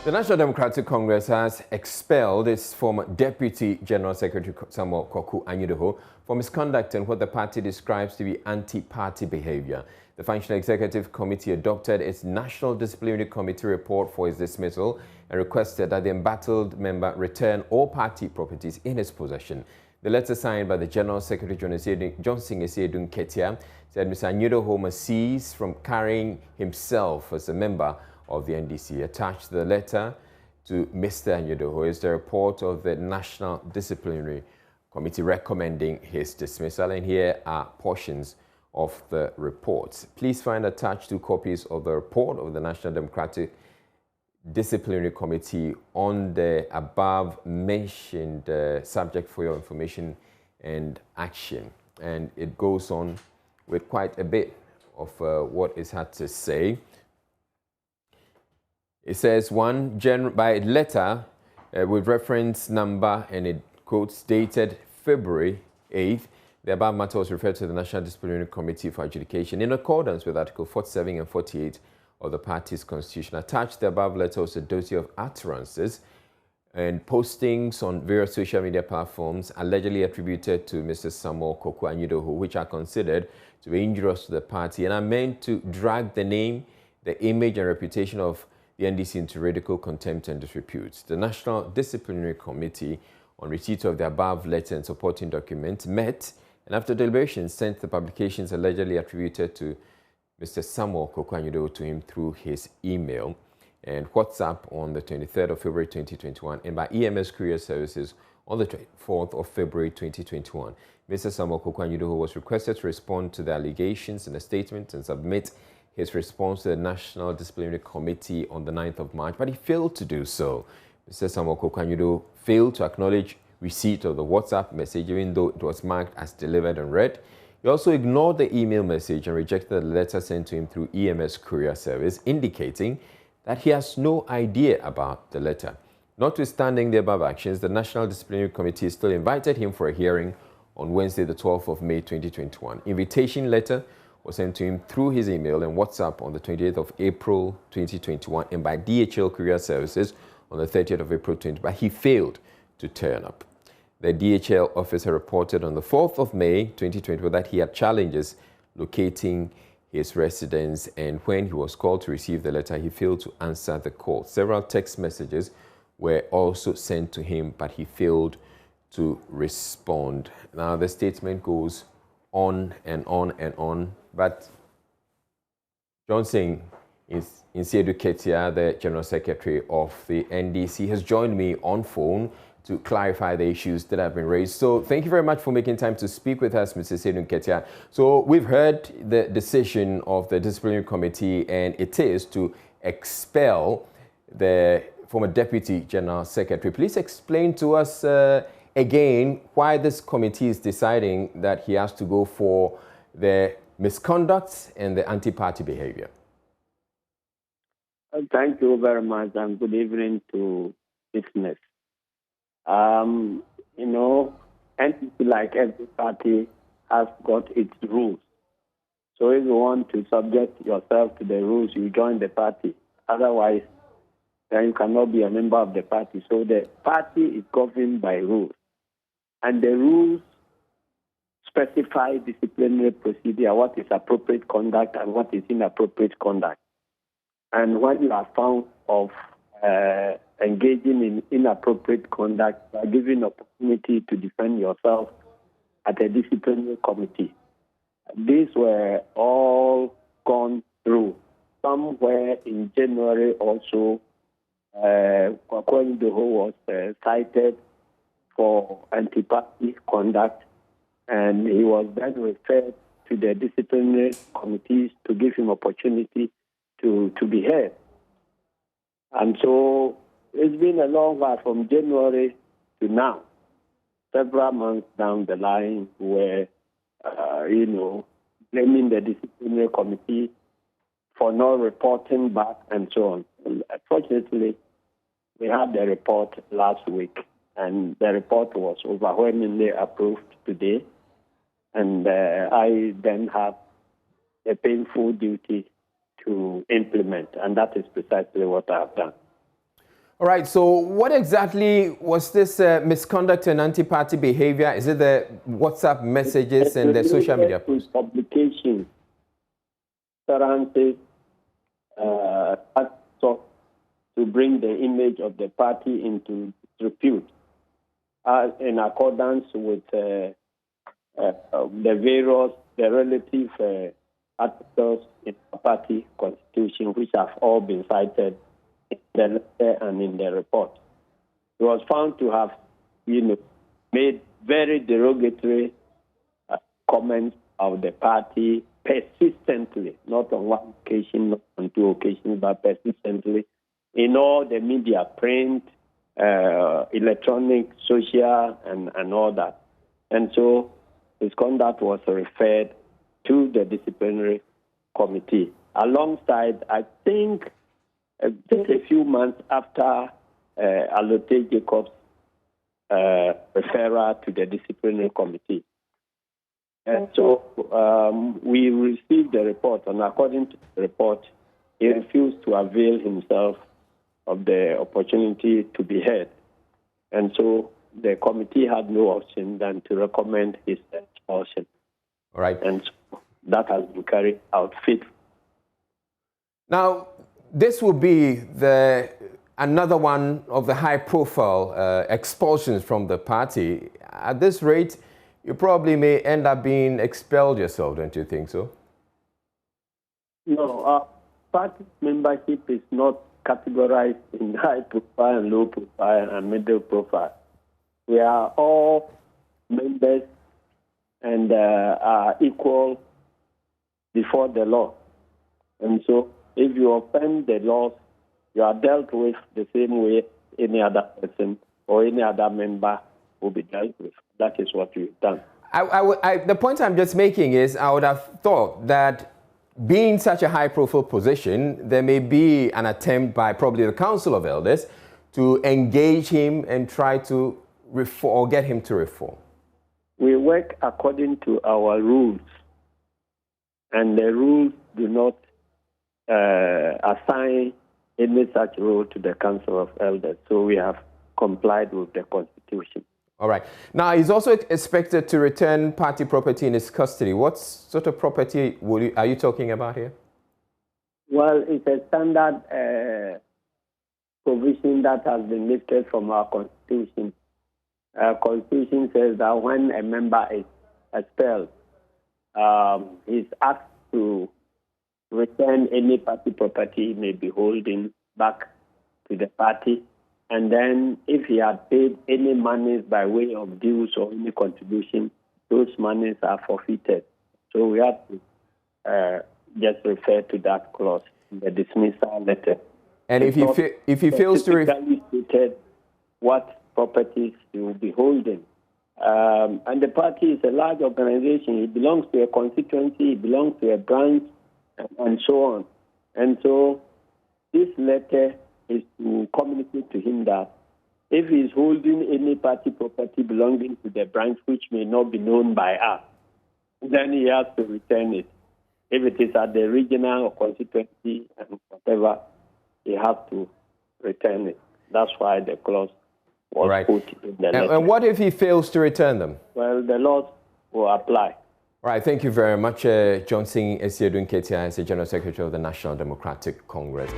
The National Democratic Congress has expelled its former Deputy General Secretary Samuel Koku Anyidoho for misconduct and what the party describes to be anti-party behavior. The Functional Executive Committee adopted its National Disciplinary Committee report for his dismissal and requested that the embattled member return all party properties in his possession. The letter signed by the General Secretary Johnson Esedun Ketia said Mr. Anyidoho must cease from carrying himself as a member of the NDC. Attached to the letter to Mr. Anyidoho is the report of the National Disciplinary Committee recommending his dismissal, and here are portions of the report. Please find attached 2 copies of the report of the National Democratic Disciplinary Committee on the above mentioned subject for your information and action. And it goes on with quite a bit of what is had to say. It says, by letter with reference number, and it quotes dated February 8th, the above matter was referred to the National Disciplinary Committee for adjudication in accordance with Article 47 and 48 of the party's constitution. Attached to the above letter was a dossier of utterances and postings on various social media platforms allegedly attributed to Mr. Samuel Koku Anyidoho, which are considered to be injurious to the party and are meant to drag the name, the image and reputation of the NDC into ridicule, contempt and disrepute. The National Disciplinary Committee, on receipt of the above letter and supporting document, met and after deliberation sent the publications allegedly attributed to Mr. Samuel Koku Anyidoho to him through his email and WhatsApp on the 23rd of February 2021 and by EMS Courier Services on the 24th of February 2021. Mr. Samuel Koku Anyidoho was requested to respond to the allegations in a statement and submit his response to the National Disciplinary Committee on the 9th of March, but he failed to do so. Mr. Samuel Koku Anyidoho failed to acknowledge receipt of the WhatsApp message, even though it was marked as delivered and read. He also ignored the email message and rejected the letter sent to him through EMS Courier Service, indicating that he has no idea about the letter. Notwithstanding the above actions, the National Disciplinary Committee still invited him for a hearing on Wednesday, the 12th of May 2021. Invitation letter was sent to him through his email and WhatsApp on the 28th of April 2021 and by DHL Courier Services on the 30th of April 2020, but he failed to turn up. The DHL officer reported on the 4th of May 2020 that he had challenges locating his residence, and when he was called to receive the letter, he failed to answer the call. Several text messages were also sent to him, but he failed to respond. Now, the statement goes on and on and on, but Johnson Esedun Ketia, the General Secretary of the NDC, has joined me on phone to clarify the issues that have been raised. So thank you very much for making time to speak with us, Mr. Esedun Ketia. So we've heard the decision of the Disciplinary Committee, and it is to expel the former Deputy General Secretary. Please explain to us again why this committee is deciding that he has to go for the misconduct and the anti-party behavior. Thank you very much, and good evening to listeners. NDC, like every party, has got its rules. So if you want to subject yourself to the rules, you join the party. Otherwise, then you cannot be a member of the party. So the party is governed by rules. And the rules specify disciplinary procedure, what is appropriate conduct and what is inappropriate conduct. And when you are found of engaging in inappropriate conduct, by giving opportunity to defend yourself at a disciplinary committee. These were all gone through. Somewhere in January also, Koku Anyidoho was cited for anti-party conduct, and he was then referred to the disciplinary committees to give him opportunity to be heard. And so it's been a long while from January to now, several months down the line, where, blaming the disciplinary committee for not reporting back and so on. And fortunately, we had the report last week, and the report was overwhelmingly approved today. And I then have a painful duty to implement, and that is precisely what I have done. All right, so what exactly was this misconduct and anti-party behavior? Is it the WhatsApp messages and the social media posts? Publications, utterances, to bring the image of the party into disrepute, in accordance with the relative articles in the party constitution, which have all been cited in the letter and in the report. He was found to have, made very derogatory comments of the party persistently, not on one occasion, not on two occasions, but persistently in all the media, print, electronic, social, and all that. And so his conduct was referred to the disciplinary committee. Alongside, I think, just a few months after Alote Jacob's referral to the disciplinary committee. And so we received the report, and according to the report, he refused to avail himself of the opportunity to be heard. And so the committee had no option than to recommend his expulsion. All right. And so that has been carried out faithfully. Now, this will be another one of the high-profile expulsions from the party. At this rate, you probably may end up being expelled yourself, don't you think so? No, party membership is not categorized in high profile and low profile and middle profile. We are all members and are equal before the law. And so if you offend the laws, you are dealt with the same way any other person or any other member will be dealt with. That is what we've done. The point I'm just making is I would have thought that being such a high-profile position, there may be an attempt by probably the Council of Elders to engage him and try to reform or get him to reform. We work according to our rules, and the rules do not assign any such role to the Council of Elders. So we have complied with the Constitution. All right. Now, he's also expected to return party property in his custody. What sort of property are you talking about here? Well, it's a standard provision that has been lifted from our Constitution. Our Constitution says that when a member is expelled, he's asked to return any party property he may be holding back to the party. And then if he had paid any monies by way of dues or any contribution, those monies are forfeited. So we have to just refer to that clause in the dismissal letter. And if he fails to stated what properties he will be holding. And the party is a large organization. It belongs to a constituency, it belongs to a branch, and so on. And so this letter is to communicate to him that if he is holding any party property belonging to the branch which may not be known by us, then he has to return it. If it is at the regional or constituency and whatever, he has to return it. That's why the clause was put in the letter. And what if he fails to return them? Well, the laws will apply. All right, thank you very much, Johnson Esiedun Ketia, as the General Secretary of the National Democratic Congress.